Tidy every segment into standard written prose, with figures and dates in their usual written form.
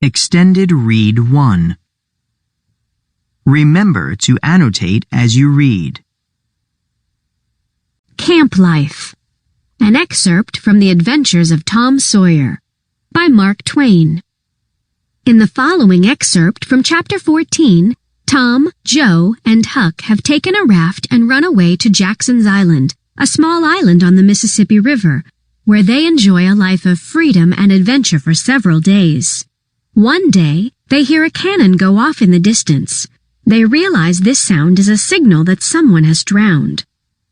Extended Read 1. Remember to annotate as you read. Camp Life. An excerpt from The Adventures of Tom Sawyer by Mark Twain. In the following excerpt from Chapter 14, Tom, Joe, and Huck have taken a raft and run away to Jackson's Island, a small island on the Mississippi River, where they enjoy a life of freedom and adventure for several days. One day, they hear a cannon go off in the distance. They realize this sound is a signal that someone has drowned.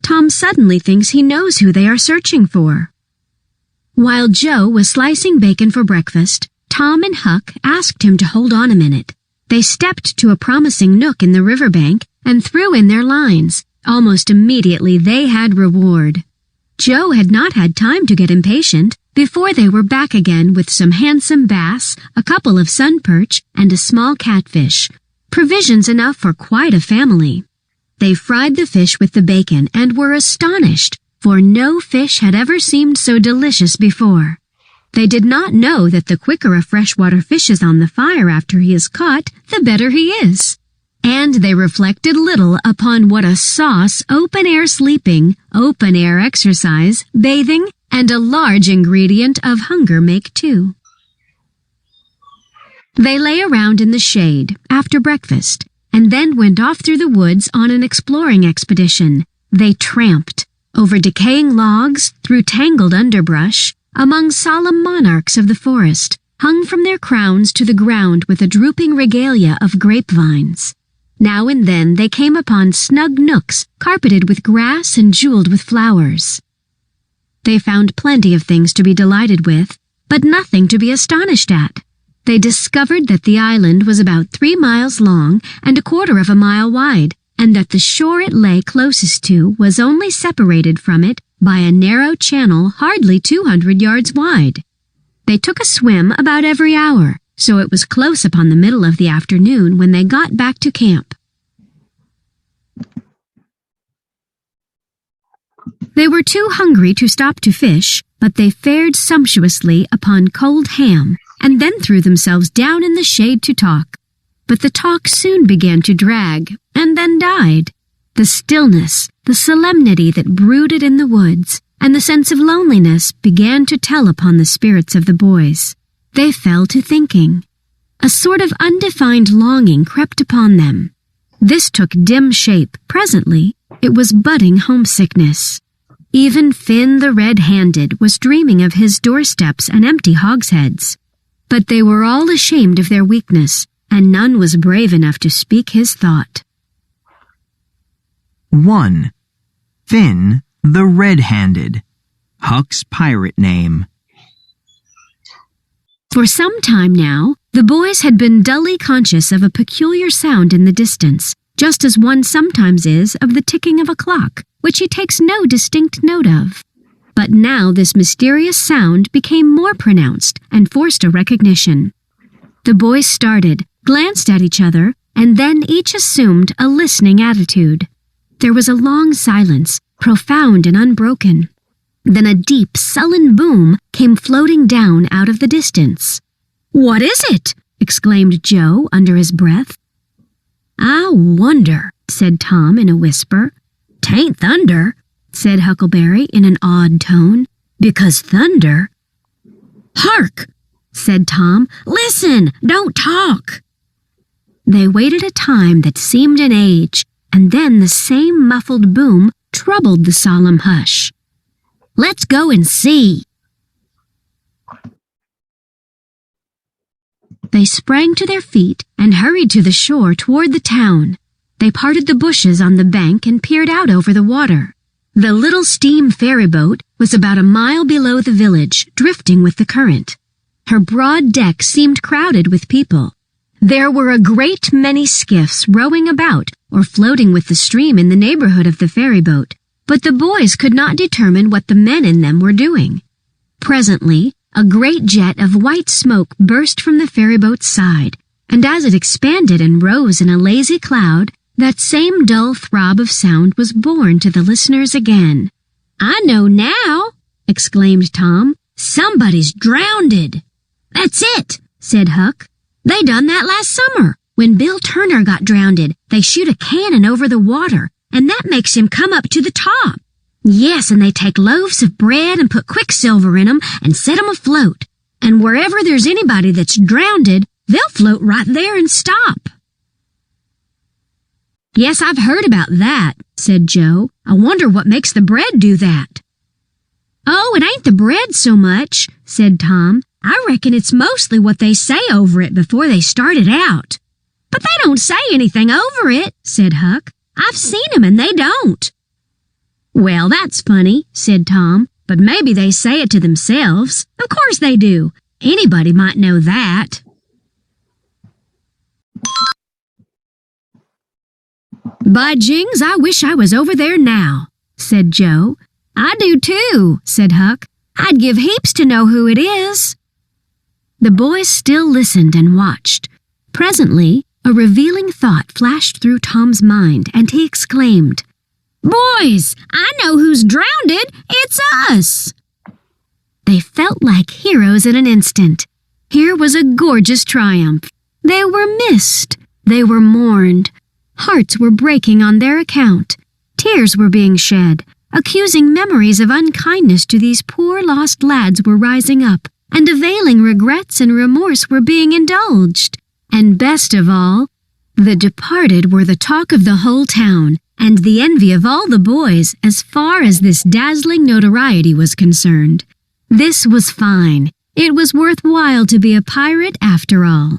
Tom suddenly thinks he knows who they are searching for. While Joe was slicing bacon for breakfast, Tom and Huck asked him to hold on a minute. They stepped to a promising nook in the riverbank and threw in their lines. Almost immediately they had reward. Joe had not had time to get impatient before they were back again with some handsome bass, a couple of sun perch, and a small catfish. Provisions enough for quite a family. They fried the fish with the bacon and were astonished, for no fish had ever seemed so delicious before. They did not know that the quicker a freshwater fish is on the fire after he is caught, the better he is. And they reflected little upon what a sauce open-air sleeping, open-air exercise, bathing, and a large ingredient of hunger make too. They lay around in the shade after breakfast, and then went off through the woods on an exploring expedition. They tramped over decaying logs, through tangled underbrush, among solemn monarchs of the forest, hung from their crowns to the ground with a drooping regalia of grapevines. Now and then they came upon snug nooks carpeted with grass and jeweled with flowers. They found plenty of things to be delighted with, but nothing to be astonished at. They discovered that the island was about 3 miles long and 1/4 of a mile wide, and that the shore it lay closest to was only separated from it by a narrow channel hardly 200 yards wide. They took a swim about every hour, so it was close upon the middle of the afternoon when they got back to camp. They were too hungry to stop to fish, but they fared sumptuously upon cold ham, and then threw themselves down in the shade to talk. But the talk soon began to drag, and then died. The stillness, the solemnity that brooded in the woods, and the sense of loneliness began to tell upon the spirits of the boys. They fell to thinking. A sort of undefined longing crept upon them. This took dim shape. Presently, it was budding homesickness. Even Finn the Red-Handed was dreaming of his doorsteps and empty hogsheads. But they were all ashamed of their weakness, and none was brave enough to speak his thought. 1. Finn the Red-Handed. Huck's pirate name. For some time now, the boys had been dully conscious of a peculiar sound in the distance, just as one sometimes is of the ticking of a clock, which he takes no distinct note of. But now this mysterious sound became more pronounced and forced a recognition. The boys started, glanced at each other, and then each assumed a listening attitude. There was a long silence, profound and unbroken. Then a deep, sullen boom came floating down out of the distance. "What is it?" exclaimed Joe under his breath. "I wonder," said Tom in a whisper. "'Tain't thunder," said Huckleberry in an odd tone, "because thunder—" "Hark!" said Tom. "Listen! Don't talk!" They waited a time that seemed an age, and then the same muffled boom troubled the solemn hush. "Let's go and see." They sprang to their feet and hurried to the shore toward the town. They parted the bushes on the bank and peered out over the water. The little steam ferry boat was about a mile below the village, drifting with the current. Her broad deck seemed crowded with people. There were a great many skiffs rowing about or floating with the stream in the neighborhood of the ferry boat, but the boys could not determine what the men in them were doing. Presently, a great jet of white smoke burst from the ferryboat's side, and as it expanded and rose in a lazy cloud, that same dull throb of sound was borne to the listeners again. "I know now," exclaimed Tom. "Somebody's drownded." "That's it," said Huck. They done that last summer. When Bill Turner got drowned, they shoot a cannon over the water, and that makes him come up to the top. Yes, and they take loaves of bread and put quicksilver in 'em and set 'em afloat. And wherever there's anybody that's drowned, they'll float right there and stop. Yes, I've heard about that, said Joe. I wonder what makes the bread do that. Oh, it ain't the bread so much, said Tom. I reckon it's mostly what they say over it before they start it out. But they don't say anything over it, said Huck. I've seen 'em and they don't. Well, that's funny, said Tom, but maybe they say it to themselves. Of course they do. Anybody might know that. By jings, I wish I was over there now, said Joe. I do too, said Huck. I'd give heaps to know who it is. The boys still listened and watched. Presently, a revealing thought flashed through Tom's mind, and he exclaimed, Boys, I know who's drowned. It's us. They felt like heroes in an instant. Here was a gorgeous triumph. They were missed. They were mourned. Hearts were breaking on their account. Tears were being shed. Accusing memories of unkindness to these poor lost lads were rising up, and availing regrets and remorse were being indulged. And best of all, the departed were the talk of the whole town, and the envy of all the boys as far as this dazzling notoriety was concerned. This was fine. It was worthwhile to be a pirate after all.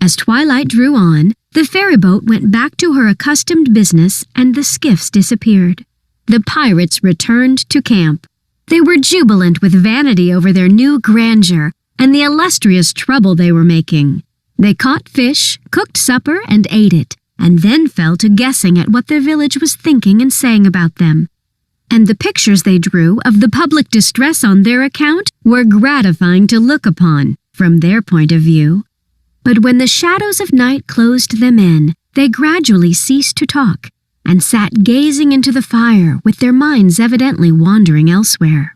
As twilight drew on, the ferryboat went back to her accustomed business and the skiffs disappeared. The pirates returned to camp. They were jubilant with vanity over their new grandeur and the illustrious trouble they were making. They caught fish, cooked supper, and ate it, and then fell to guessing at what the village was thinking and saying about them. And the pictures they drew of the public distress on their account were gratifying to look upon, from their point of view. But when the shadows of night closed them in, they gradually ceased to talk, and sat gazing into the fire with their minds evidently wandering elsewhere.